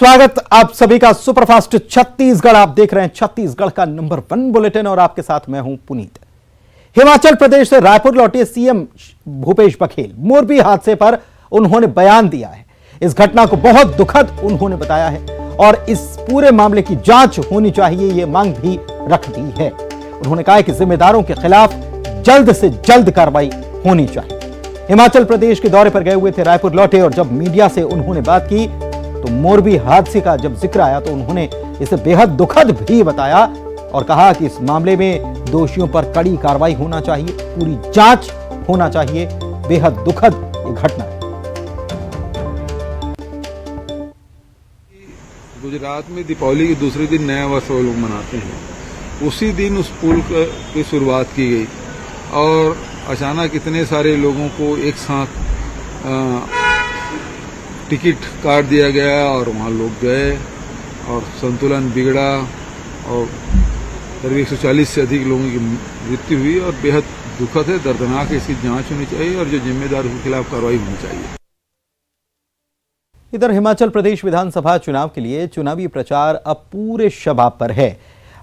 स्वागत आप सभी का सुपरफास्ट छत्तीसगढ़। आप देख रहे हैं छत्तीसगढ़ का नंबर 1 बुलेटिन और आपके साथ मैं हूं पुनीत। हिमाचल प्रदेश से रायपुर लौटे सीएम भूपेश बघेल मोरबी हादसे पर उन्होंने बयान दिया है। इस घटना को बहुत दुखद उन्होंने बताया है और इस पूरे मामले की जांच होनी चाहिए, यह मांग भी रख दी है। उन्होंने कहा कि जिम्मेदारों के खिलाफ जल्द से जल्द कार्रवाई होनी चाहिए। हिमाचल प्रदेश के दौरे पर गए हुए थे, रायपुर लौटे और जब मीडिया से उन्होंने बात की तो मोरबी हादसे का जब जिक्र आया तो उन्होंने इसे बेहद दुखद भी बताया और कहा कि इस मामले में दोषियों पर कड़ी कार्रवाई होना चाहिए, पूरी जांच होना चाहिए। बेहद दुखद ये घटना है। गुजरात में दीपावली के दूसरे दिन नया वर्ष वो लोग मनाते हैं। उसी दिन उस पुल की शुरुआत की गई और अचानक इतने सारे लोगों को एक साथ टिकट काट दिया गया और वहाँ लोग गए और संतुलन बिगड़ा और करीब 140 से अधिक लोगों की मृत्यु हुई और बेहद दुखद है, दर्दनाक है। इसकी जांच होनी चाहिए और जो जिम्मेदार के खिलाफ कार्रवाई होनी चाहिए। इधर हिमाचल प्रदेश विधानसभा चुनाव के लिए चुनावी प्रचार अब पूरे शबाब पर है।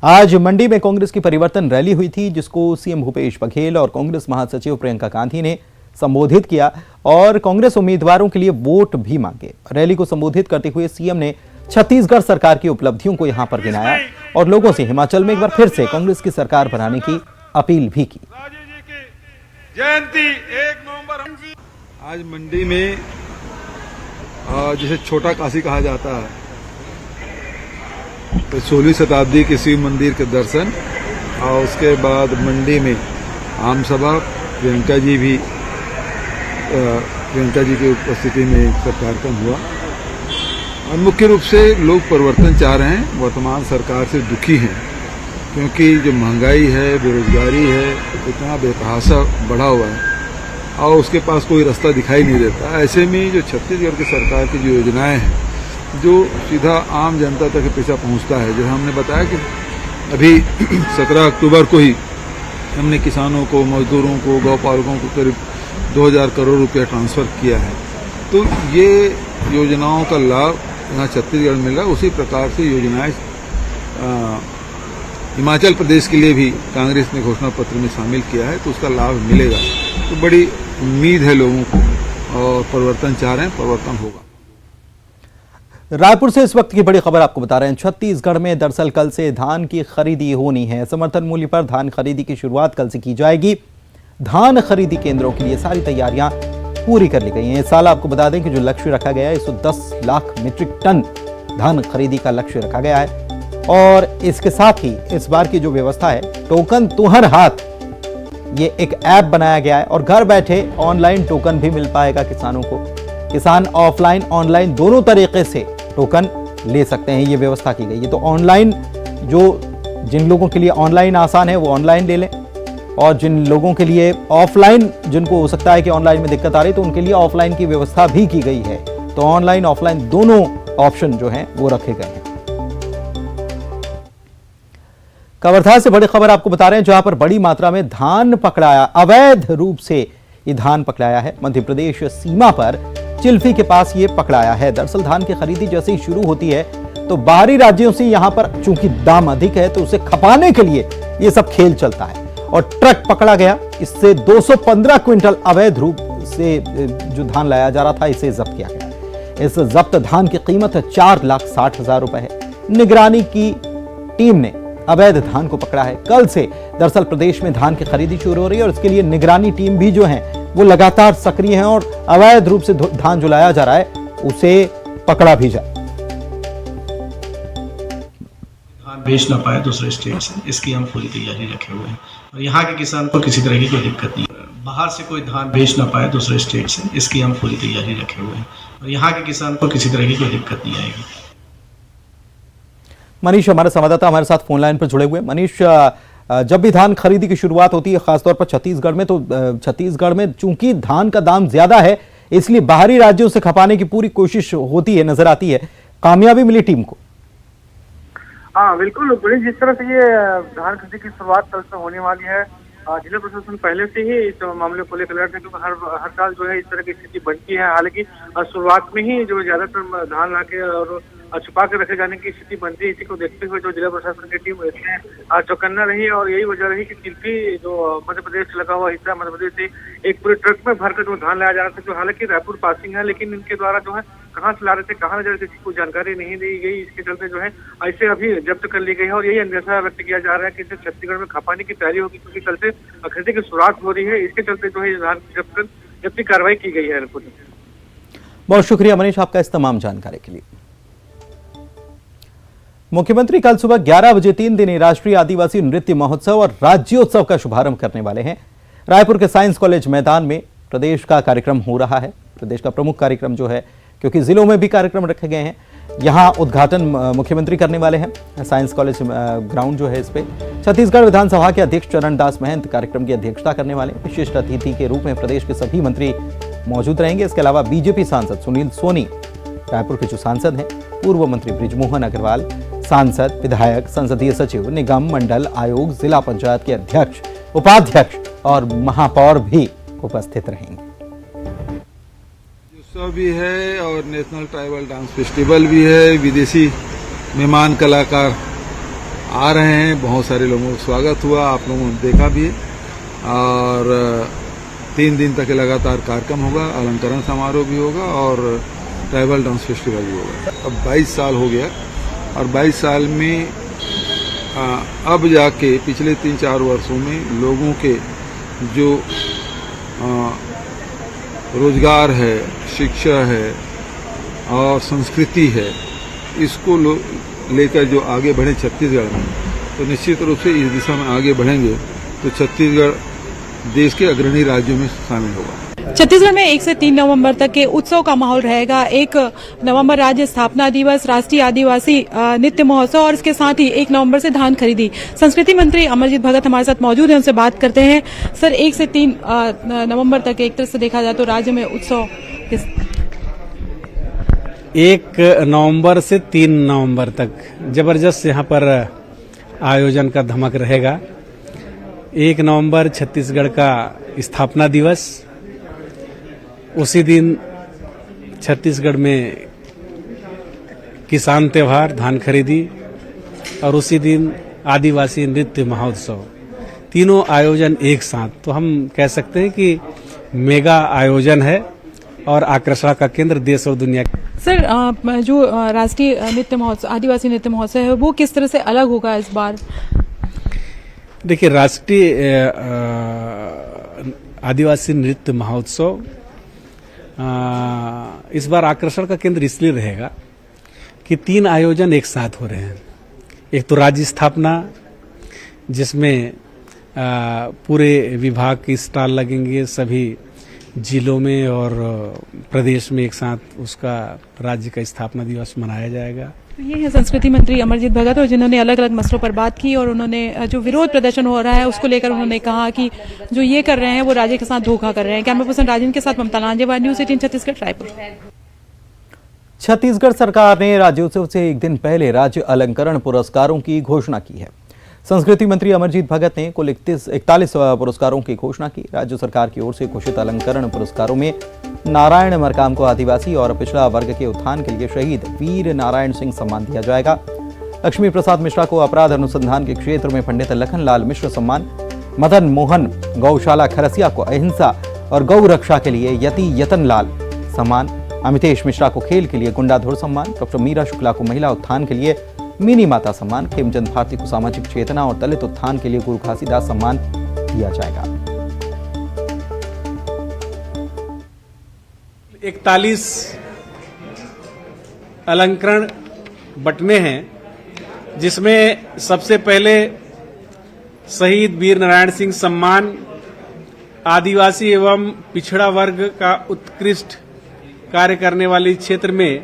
आज मंडी में कांग्रेस की परिवर्तन रैली हुई थी, जिसको सीएम भूपेश बघेल और कांग्रेस महासचिव प्रियंका गांधी ने संबोधित किया और कांग्रेस उम्मीदवारों के लिए वोट भी मांगे। रैली को संबोधित करते हुए सीएम ने छत्तीसगढ़ सरकार की उपलब्धियों को यहां पर गिनाया और लोगों से हिमाचल में एक बार फिर से कांग्रेस की सरकार बनाने की अपील भी की। जयंती 1 नवंबर आज मंडी में जिसे छोटा काशी कहा जाता है, तो 16वीं शताब्दी के शिव मंदिर के दर्शन और उसके बाद मंडी में आम सभा, प्रियंका जी की उपस्थिति में एक कार्यक्रम हुआ और मुख्य रूप से लोग परिवर्तन चाह रहे हैं। वर्तमान सरकार से दुखी हैं क्योंकि जो महंगाई है, बेरोजगारी है, इतना बेतहाशा बढ़ा हुआ है और उसके पास कोई रास्ता दिखाई नहीं देता। ऐसे में जो छत्तीसगढ़ की सरकार की जो योजनाएं हैं जो सीधा आम जनता तक पैसा पहुंचता है, जो हमने बताया कि अभी 17 अक्टूबर को ही हमने किसानों को, मजदूरों को, गौपालकों को करीब 2000 करोड़ रुपया ट्रांसफर किया है। तो ये योजनाओं का लाभ यहाँ छत्तीसगढ़ में मिल रहा है। उसी प्रकार से योजनाएं हिमाचल प्रदेश के लिए भी कांग्रेस ने घोषणा पत्र में शामिल किया है, तो उसका लाभ मिलेगा। तो बड़ी उम्मीद है लोगों को और परिवर्तन चाह रहे हैं, परिवर्तन होगा। रायपुर से इस वक्त की बड़ी खबर आपको बता रहे हैं। छत्तीसगढ़ में दरअसल कल से धान की खरीदी होनी है। समर्थन मूल्य पर धान खरीदी की शुरुआत कल से की जाएगी। धान खरीदी केंद्रों के लिए सारी तैयारियां पूरी कर ली गई हैं। इस साल आपको बता दें कि जो लक्ष्य रखा गया है 110 लाख मीट्रिक टन धान खरीदी का लक्ष्य रखा गया है और इसके साथ ही इस बार की जो व्यवस्था है, टोकन तुहर हाथ, ये एक ऐप बनाया गया है और घर बैठे ऑनलाइन टोकन भी मिल पाएगा किसानों को। किसान ऑफलाइन ऑनलाइन दोनों तरीके से टोकन ले सकते हैं, ये व्यवस्था की गई है। तो ऑनलाइन जिन लोगों के लिए ऑनलाइन आसान है वो ऑनलाइन ले लें और जिन लोगों के लिए ऑफलाइन, जिनको हो सकता है कि ऑनलाइन में दिक्कत आ रही, तो उनके लिए ऑफलाइन की व्यवस्था भी की गई है। तो ऑनलाइन ऑफलाइन दोनों ऑप्शन जो हैं वो रखे गए हैं। कवर्धा से बड़ी खबर आपको बता रहे हैं, जहां पर बड़ी मात्रा में धान पकड़ाया, अवैध रूप से ये धान पकड़ाया है। मध्य प्रदेश सीमा पर चिल्फी के पास ये पकड़ाया है। दरअसल धान की खरीदी जैसे ही शुरू होती है तो बाहरी राज्यों से यहां पर चूंकि दाम अधिक है तो उसे खपाने के लिए ये सब खेल चलता है और ट्रक पकड़ा गया। इससे 215 क्विंटल अवैध रूप से जो धान लाया जा रहा था, इसे जब्त किया गया। इस जब्त धान की कीमत 4,60,000 रुपए है। निगरानी की टीम ने अवैध धान को पकड़ा है। कल से दरअसल प्रदेश में धान की खरीदी शुरू हो रही है और इसके लिए निगरानी टीम भी जो है वो लगातार सक्रिय है और अवैध रूप से धान जो लाया जा रहा है उसे पकड़ा भी जाए। धान बेच ना पाए दूसरे स्टेट से, इसकी हम पूरी तैयारी रखे हुए हैं और यहाँ के किसान को किसी तरह की कोई दिक्कत नहीं है। बाहर से कोई धान बेच ना पाए दूसरे स्टेट से, इसकी हम पूरी तैयारी रखे हुए हैं और यहाँ के किसान को किसी तरह की कोई दिक्कत नहीं आएगी। मनीष हमारे संवाददाता हमारे साथ फोन लाइन पर जुड़े हुए। मनीष, जब भी धान खरीदी की शुरुआत होती है खासतौर पर छत्तीसगढ़ में, तो छत्तीसगढ़ में चूंकि धान का दाम ज्यादा है इसलिए बाहरी राज्यों से खपाने की पूरी कोशिश होती है, नजर आती है। कामयाबी मिली टीम को? हाँ बिल्कुल, जिस तरह से ये धान खरीदी की शुरुआत कल से होने वाली है जिला प्रशासन पहले से ही इस मामले को लेकर अलर्ट है, क्योंकि हर साल जो है इस तरह की स्थिति बनती है। हालांकि शुरुआत में ही जो ज्यादातर धान लाके और छुपा के रखे जाने की स्थिति बनती है, इसी को देखते हुए जो जिला प्रशासन की टीम इसमें चौकन्ना रही और यही वजह रही कि किल्फी जो मध्य प्रदेश से लगा हुआ हिस्सा मध्य प्रदेश से एक पूरे ट्रक में भरकर जो धान लाया जा रहा था, जो हालांकि रायपुर पासिंग है, लेकिन इनके द्वारा जो है कहाँ से ला रहे थे, कहाँ ले जा रहे थे, किसी को जानकारी नहीं दी गई। इसके चलते जो है ऐसे अभी जब्त कर ली गई है और यही अंदेशा व्यक्त किया जा रहा है कि इसे छत्तीसगढ़ में खपाने की तैयारी होगी, क्योंकि कल से खरीदी की शुरुआत हो रही है। इसके चलते जो है धान जब्त की कार्रवाई की गई है। बहुत शुक्रिया मनीष आपका इस तमाम जानकारी के लिए। मुख्यमंत्री कल सुबह 11 बजे 3 दिनी राष्ट्रीय आदिवासी नृत्य महोत्सव और राज्योत्सव का शुभारंभ करने वाले हैं। रायपुर के साइंस कॉलेज मैदान में प्रदेश का कार्यक्रम हो रहा है। प्रदेश का प्रमुख कार्यक्रम जो है, क्योंकि जिलों में भी कार्यक्रम रखे गए हैं, यहां उद्घाटन मुख्यमंत्री करने वाले हैं। साइंस कॉलेज ग्राउंड जो है, इस पे छत्तीसगढ़ विधानसभा के अध्यक्ष चरण दास महंत कार्यक्रम की अध्यक्षता करने वाले। विशिष्ट अतिथि के रूप में प्रदेश के सभी मंत्री मौजूद रहेंगे। इसके अलावा बीजेपी सांसद सुनील सोनी, रायपुर के जो सांसद हैं, पूर्व मंत्री बृजमोहन अग्रवाल, सांसद, विधायक, संसदीय सचिव, निगम, मंडल, आयोग, जिला पंचायत के अध्यक्ष, उपाध्यक्ष और महापौर भी उपस्थित रहेंगे। उत्सव भी है और नेशनल ट्राइबल डांस फेस्टिवल भी है। विदेशी मेहमान कलाकार आ रहे हैं, बहुत सारे लोगों का स्वागत हुआ, आप लोगों ने देखा भी है। और 3 दिन तक लगातार कार्यक्रम होगा, अलंकरण समारोह भी होगा और ट्राइबल डांस फेस्टिवल भी होगा। अब 22 साल हो गया और 22 साल में अब जाके पिछले 3-4 वर्षों में लोगों के जो रोजगार है, शिक्षा है और संस्कृति है, इसको लेकर जो आगे बढ़े छत्तीसगढ़ में, तो निश्चित रूप से इस दिशा में आगे बढ़ेंगे तो छत्तीसगढ़ देश के अग्रणी राज्यों में शामिल होगा। छत्तीसगढ़ में 1 से 3 नवंबर तक के उत्सव का माहौल रहेगा। 1 नवंबर राज्य स्थापना दिवस, राष्ट्रीय आदिवासी नृत्य महोत्सव और इसके साथ ही 1 नवंबर से धान खरीदी। संस्कृति मंत्री अमरजीत भगत हमारे साथ मौजूद हैं, उनसे बात करते हैं। सर, 1 से 3 नवंबर तक एक तरह से देखा जाए तो राज्य में उत्सव 1 नवंबर से 3 नवंबर तक जबरदस्त यहाँ पर आयोजन का धमक रहेगा। 1 नवंबर छत्तीसगढ़ का स्थापना दिवस, उसी दिन छत्तीसगढ़ में किसान त्योहार, धान खरीदी और उसी दिन आदिवासी नृत्य महोत्सव, तीनों आयोजन एक साथ। तो हम कह सकते हैं कि मेगा आयोजन है और आकर्षण का केंद्र देश और दुनिया। सर, जो राष्ट्रीय नृत्य महोत्सव, आदिवासी नृत्य महोत्सव है, वो किस तरह से अलग होगा इस बार? देखिए, राष्ट्रीय आदिवासी नृत्य महोत्सव इस बार आकर्षण का केंद्र इसलिए रहेगा कि 3 आयोजन एक साथ हो रहे हैं। एक तो राज्य स्थापना, जिसमें पूरे विभाग के स्टॉल लगेंगे सभी जिलों में और प्रदेश में एक साथ उसका राज्य का स्थापना दिवस मनाया जाएगा। ये है संस्कृति मंत्री अमरजीत भगत, और जिन्होंने अलग अलग मसलों पर बात की और उन्होंने जो विरोध प्रदर्शन हो रहा है उसको लेकर उन्होंने कहा कि जो ये कर रहे हैं वो राज्य के साथ धोखा कर रहे हैं। कैमरा पर्सन राजन के साथ ममता लांजेवार, न्यूज़ 18 छत्तीसगढ़, रायपुर। छत्तीसगढ़ सरकार ने राज्योत्सव से एक दिन पहले राज्य अलंकरण पुरस्कारों की घोषणा की है। संस्कृति मंत्री अमरजीत भगत ने कुल 41 पुरस्कारों की घोषणा की। राज्य सरकार की ओर से घोषित अलंकरण पुरस्कारों में नारायण मरकाम को आदिवासी और पिछड़ा वर्ग के उत्थान के लिए शहीद वीर नारायण सिंह सम्मान दिया जाएगा। लक्ष्मी प्रसाद मिश्रा को अपराध अनुसंधान के क्षेत्र में पंडित लखनलाल मिश्र सम्मान, मदन मोहन गौशाला खरसिया को अहिंसा और गौ रक्षा के लिए यति यतनलाल सम्मान, अमितेश मिश्रा को खेल के लिए गुंडाधुर सम्मान, डॉक्टर मीरा शुक्ला को महिला उत्थान के लिए मिनी माता सम्मान, खेमचंद भारती को सामाजिक चेतना और दलित उत्थान के लिए गुरु घासीदास सम्मान दिया जाएगा। 41 अलंकरण बटने हैं, जिसमें सबसे पहले शहीद वीर नारायण सिंह सम्मान, आदिवासी एवं पिछड़ा वर्ग का उत्कृष्ट कार्य करने वाली क्षेत्र में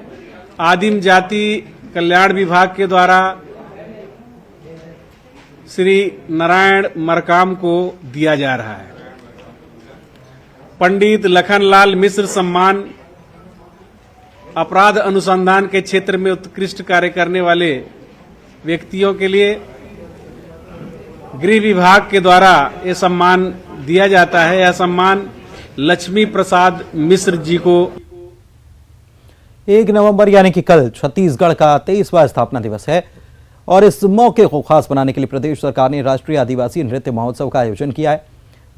आदिम जाति कल्याण विभाग के द्वारा श्री नारायण मरकाम को दिया जा रहा है। पंडित लखनलाल मिश्र सम्मान, अपराध अनुसंधान के क्षेत्र में उत्कृष्ट कार्य करने वाले व्यक्तियों के लिए गृह विभाग के द्वारा ये सम्मान दिया जाता है। यह सम्मान लक्ष्मी प्रसाद मिश्र जी को 1 नवंबर यानी कि कल छत्तीसगढ़ का 23वां स्थापना दिवस है और इस मौके को खास बनाने के लिए प्रदेश सरकार ने राष्ट्रीय आदिवासी नृत्य महोत्सव का आयोजन किया है।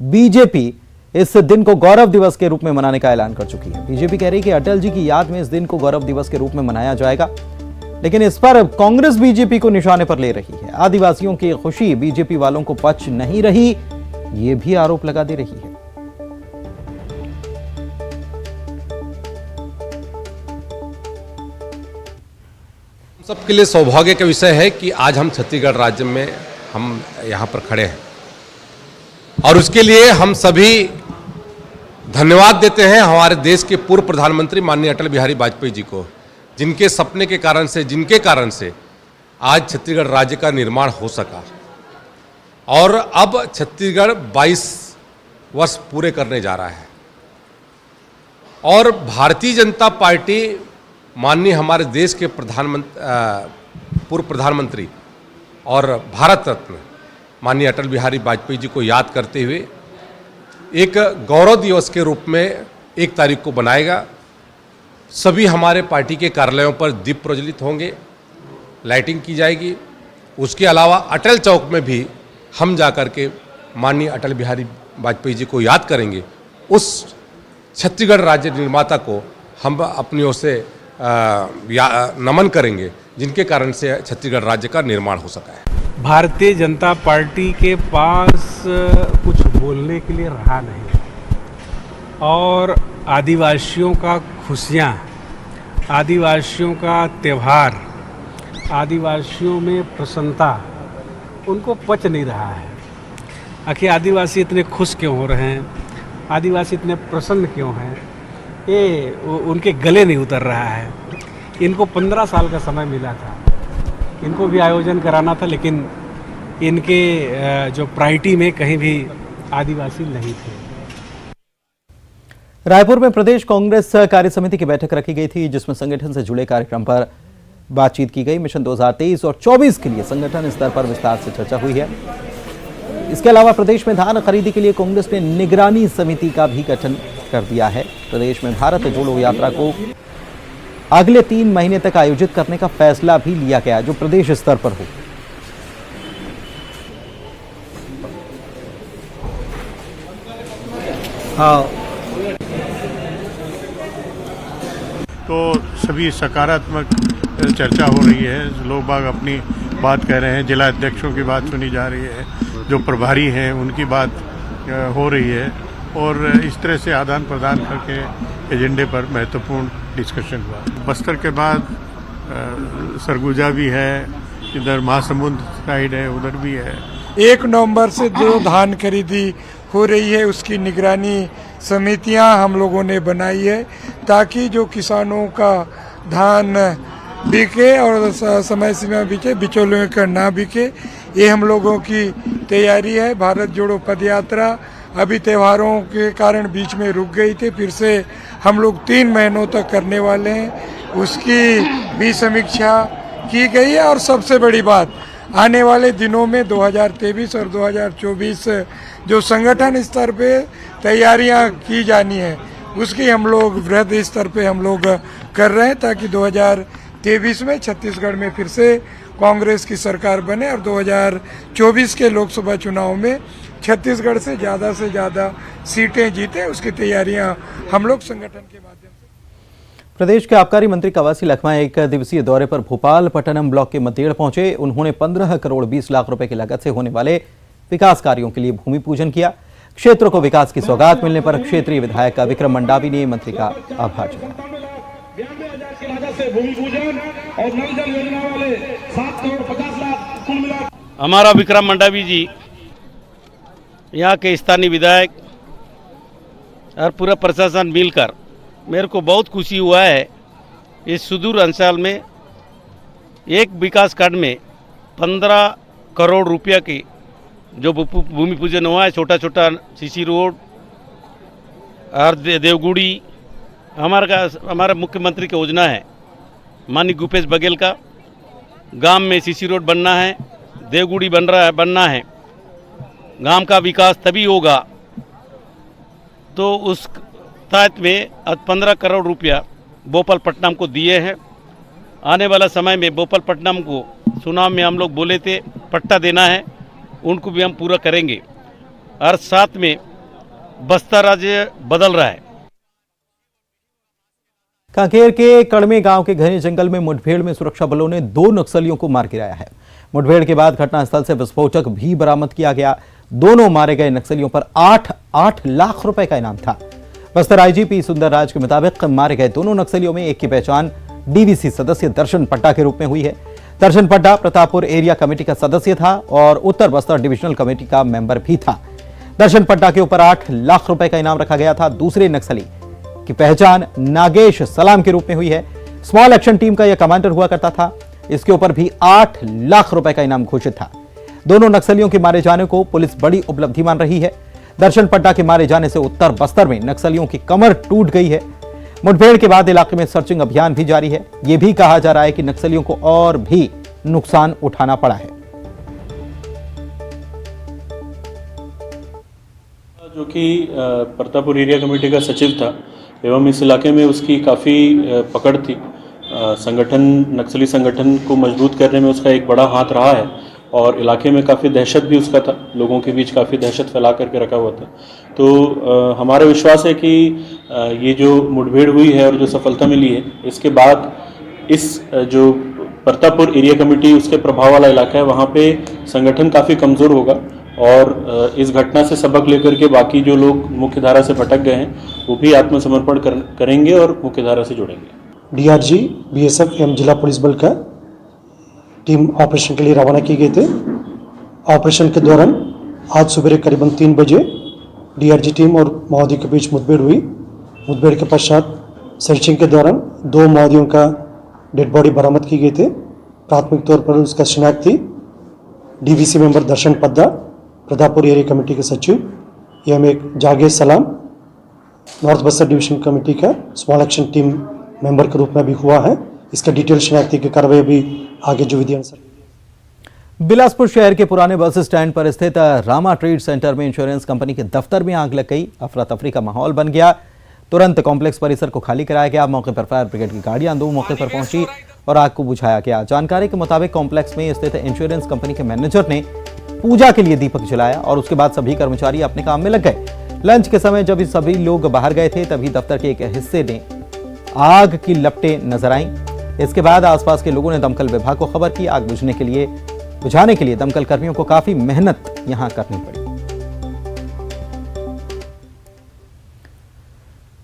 बीजेपी इस दिन को गौरव दिवस के रूप में मनाने का ऐलान कर चुकी है। बीजेपी कह रही है कि अटल जी की याद में इस दिन को गौरव दिवस के रूप में मनाया जाएगा, लेकिन इस पर कांग्रेस बीजेपी को निशाने पर ले रही है। आदिवासियों की खुशी बीजेपी वालों को पच नहीं रही, ये भी आरोप लगा दे रही है। सबके लिए सौभाग्य का विषय है कि आज हम छत्तीसगढ़ राज्य में हम यहाँ पर खड़े हैं और उसके लिए हम सभी धन्यवाद देते हैं हमारे देश के पूर्व प्रधानमंत्री माननीय अटल बिहारी वाजपेयी जी को, जिनके सपने के कारण से, जिनके कारण से आज छत्तीसगढ़ राज्य का निर्माण हो सका और अब छत्तीसगढ़ 22 वर्ष पूरे करने जा रहा है। और भारतीय जनता पार्टी माननीय हमारे देश के पूर्व प्रधानमंत्री और भारत रत्न माननीय अटल बिहारी वाजपेयी जी को याद करते हुए एक गौरव दिवस के रूप में 1 तारीख को बनाएगा। सभी हमारे पार्टी के कार्यालयों पर दीप प्रज्वलित होंगे, लाइटिंग की जाएगी। उसके अलावा अटल चौक में भी हम जाकर के माननीय अटल बिहारी वाजपेयी जी को याद करेंगे। उस छत्तीसगढ़ राज्य निर्माता को हम अपनी ओर से नमन करेंगे, जिनके कारण से छत्तीसगढ़ राज्य का निर्माण हो सका है। भारतीय जनता पार्टी के पास कुछ बोलने के लिए रहा नहीं और आदिवासियों का खुशियाँ, आदिवासियों का त्यौहार, आदिवासियों में प्रसन्नता उनको पच नहीं रहा है। आखिर आदिवासी इतने खुश क्यों हो रहे हैं, आदिवासी इतने प्रसन्न क्यों हैं, ये उनके गले नहीं उतर रहा है। इनको 15 साल का समय मिला था, इनको भी आयोजन कराना था, लेकिन इनके जो प्रायोरिटी में कहीं भी आदिवासी नहीं थे। रायपुर में प्रदेश कांग्रेस कार्य समिति की बैठक रखी गई थी, जिसमें संगठन से जुड़े कार्यक्रम पर बातचीत की गई। मिशन 2023 और 24 के लिए संगठन स्तर पर विस्तार से चर्चा हुई है। इसके अलावा प्रदेश में धान खरीदी के लिए कांग्रेस ने निगरानी समिति का भी गठन कर दिया है। प्रदेश में भारत जोड़ो यात्रा को अगले 3 महीने तक आयोजित करने का फैसला भी लिया गया, जो प्रदेश स्तर पर हो। तो सभी सकारात्मक चर्चा हो रही है, लोग बाग अपनी बात कह रहे हैं, जिला अध्यक्षों की बात सुनी जा रही है, जो प्रभारी हैं उनकी बात हो रही है और इस तरह से आदान प्रदान करके एजेंडे पर महत्वपूर्ण डिस्कशन हुआ। बस्तर के बाद सरगुजा भी है, इधर महासमुंद साइड है, उधर भी है। 1 नवंबर से जो धान खरीदी हो रही है उसकी निगरानी समितियां हम लोगों ने बनाई है, ताकि जो किसानों का धान बिके और समय सीमा बिके, बिचौलियों का ना बिके। ये हम लोगों की तैयारी है। भारत जोड़ो पदयात्रा अभी त्योहारों के कारण बीच में रुक गई थी, फिर से हम लोग 3 महीनों तक करने वाले हैं, उसकी भी समीक्षा की गई है। और सबसे बड़ी बात, आने वाले दिनों में 2023 और 2024 जो संगठन स्तर पे तैयारियां की जानी है, उसकी हम लोग वृहद स्तर पे हम लोग कर रहे हैं, ताकि 2023 में छत्तीसगढ़ में फिर से कांग्रेस की सरकार बने और 2024 के लोकसभा चुनाव में छत्तीसगढ़ से ज़्यादा सीटें जीते। उसकी तैयारियां हम लोग संगठन के माध्यम से। प्रदेश के आबकारी मंत्री कवासी लखमा 1 दिवसीय दौरे पर भोपाल पट्टनम ब्लॉक के मतेड़ पहुंचे। उन्होंने 15 करोड़ 20 लाख रुपए की लागत से होने वाले विकास कार्यों के लिए भूमि पूजन किया। क्षेत्र को विकास की सौगात मिलने पर क्षेत्रीय विधायक विक्रम मंडावी ने मंत्री का आभार जताया। हमारा विक्रम मंडावी जी यहाँ के स्थानीय विधायक और पूरा प्रशासन मिलकर मेरे को बहुत खुशी हुआ है। इस सुदूर अंचल में एक विकास खंड में 15 करोड़ रुपया की जो भूमि पूजन हुआ है, छोटा छोटा सीसी रोड और देवगुड़ी हमारा मुख्यमंत्री की योजना है। माननीय भूपेश बघेल का गांव में सीसी रोड बनना है, देवगुड़ी बनना है गांव का विकास तभी होगा। तो उस तहत में 15 करोड़ रुपया भोपालपट्टनम को दिए हैं। आने वाला समय में भोपालपट्टनम को चुनाव में हम लोग बोले थे पट्टा देना है, उनको भी हम पूरा करेंगे। और साथ में बस्तर राज्य बदल रहा है। कांकेर के कड़मे गांव के घने जंगल में मुठभेड़ में सुरक्षा बलों ने 2 नक्सलियों को मार गिराया है। मुठभेड़ के बाद घटनास्थल से विस्फोटक भी बरामद किया गया। दोनों मारे गए नक्सलियों पर 8 लाख रुपए का इनाम था। बस्तर आईजीपी सुंदर राज के मुताबिक मारे गए दोनों नक्सलियों में एक की पहचान डीवीसी सदस्य दर्शन पट्टा के रूप में हुई है। दर्शन पट्टा प्रतापपुर एरिया कमेटी का सदस्य था और उत्तर बस्तर डिविजनल कमेटी का मेंबर भी था। दर्शन पट्टा के ऊपर 8 लाख रुपए का इनाम रखा गया था। दूसरे नक्सली की पहचान नागेश सलाम के रूप में हुई है। स्मॉल एक्शन टीम का यह कमांडर हुआ करता था। इसके ऊपर भी 8 लाख रुपए का इनाम घोषित था। दोनों नक्सलियों के मारे जाने को पुलिस बड़ी उपलब्धि मान रही है। दर्शन पट्टा के मारे जाने से उत्तर बस्तर में नक्सलियों की कमर टूट गई है। मुठभेड़ के बाद इलाके में सर्चिंग अभियान भी जारी है। यह भी कहा जा रहा है कि नक्सलियों को और भी नुकसान उठाना पड़ा है। जो कि प्रतापपुर एरिया कमेटी का सचिव था एवं इस इलाके में उसकी काफ़ी पकड़ थी। संगठन नक्सली संगठन को मजबूत करने में उसका एक बड़ा हाथ रहा है और इलाके में काफ़ी दहशत भी उसका था। लोगों के बीच काफ़ी दहशत फैला करके रखा हुआ था। तो हमारा विश्वास है कि ये जो मुठभेड़ हुई है और जो सफलता मिली है, इसके बाद इस जो प्रतापपुर एरिया कमेटी उसके प्रभाव वाला इलाका है वहाँ पे संगठन काफ़ी कमज़ोर होगा और इस घटना से सबक लेकर के बाकी जो लोग मुख्य धारा से भटक गए हैं वो भी आत्मसमर्पण करेंगे और मुख्य धारा से जुड़ेंगे। डीआरजी, बीएसएफ एवं जिला पुलिस बल का टीम ऑपरेशन के लिए रवाना किए गए थे। ऑपरेशन के दौरान आज सुबह करीबन 3 बजे डीआरजी टीम और माओवादियों के बीच मुठभेड़ हुई। मुठभेड़ के पश्चात सर्चिंग के दौरान 2 माओवादियों का डेड बॉडी बरामद की गई थे। प्राथमिक तौर पर उसका शिनाख्त थी डीवीसी मेंबर दर्शन पद्दा, प्रतापपुर एरिया कमेटी के सचिव एवं एक जागेश सलाम नॉर्थ बस्तर डिवीजन कमेटी का स्मॉल एक्शन टीम मेंबर के रूप में भी हुआ है। इसका डिटेल शिनाख्ती की कार्रवाई भी आगे जो विधि अनुसार। बिलासपुर शहर के पुराने बस स्टैंड पर स्थित रामा ट्रेड सेंटर में इंश्योरेंस कंपनी के दफ्तर में आग लग गई। अफरा तफरी का माहौल बन गया। तुरंत कॉम्प्लेक्स परिसर को खाली कराया गया। मौके पर फायर ब्रिगेड की गाड़ियां 2 मौके पर पहुंची और आग को बुझाया गया। जानकारी के मुताबिक कॉम्प्लेक्स में स्थित इंश्योरेंस कंपनी के मैनेजर ने पूजा के लिए दीपक जलाया और उसके बाद सभी कर्मचारी अपने काम में लग गए। लंच के समय जब सभी लोग बाहर गए थे तभी दफ्तर के एक हिस्से में आग की लपटें नजर आईं। इसके बाद आसपास के लोगों ने दमकल विभाग को खबर की। आग बुझाने के लिए दमकल कर्मियों को काफी मेहनत यहां करनी पड़ी।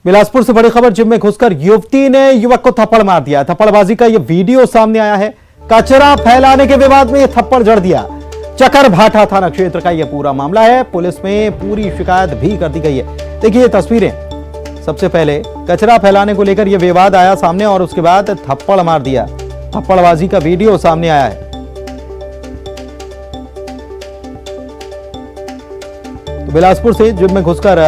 बिलासपुर से बड़ी खबर, जिम में घुसकर युवती ने युवक को थप्पड़ मार दिया। थप्पड़बाजी का यह वीडियो सामने आया है। कचरा फैलाने के विवाद में यह थप्पड़ जड़ दिया। चकरभाठा थाना क्षेत्र का यह पूरा मामला है। पुलिस में पूरी शिकायत भी कर दी गई है। देखिए ये तस्वीरें। सबसे पहले कचरा फैलाने को लेकर यह विवाद आया सामने और उसके बाद थप्पड़ मार दिया। थप्पड़बाजी का वीडियो सामने आया है। तो बिलासपुर से जिम में घुसकर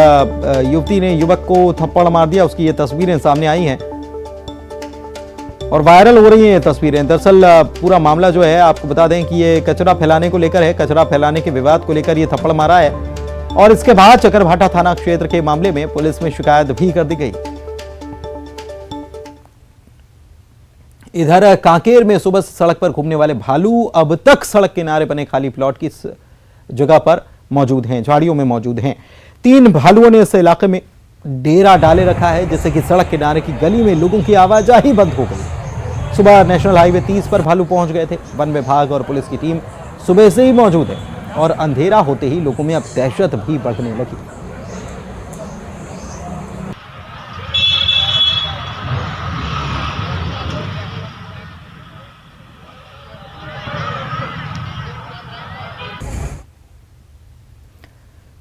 युवती ने युवक को थप्पड़ मार दिया, उसकी ये तस्वीरें सामने आई हैं और वायरल हो रही हैं ये तस्वीरें। दरअसल पूरा मामला जो है आपको बता दें कि ये कचरा फैलाने को लेकर है। कचरा फैलाने के विवाद को लेकर ये थप्पड़ मारा है और इसके बाद चकरभाठा थाना क्षेत्र के मामले में पुलिस में शिकायत भी कर दी गई। इधर कांकेर में सुबह से सड़क पर घूमने वाले भालू अब तक सड़क किनारे बने खाली प्लॉट की जगह पर मौजूद हैं, झाड़ियों में मौजूद हैं। 3 भालुओं ने इस इलाके में डेरा डाले रखा है, जिससे कि सड़क किनारे की गली में लोगों की आवाजाही बंद हो गई। सुबह नेशनल हाईवे 30 पर भालू पहुंच गए थे। वन विभाग और पुलिस की टीम सुबह से ही मौजूद है और अंधेरा होते ही लोगों में अब दहशत भी बढ़ने लगी।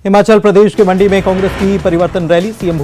हिमाचल प्रदेश के मंडी में कांग्रेस की परिवर्तन रैली। सीएम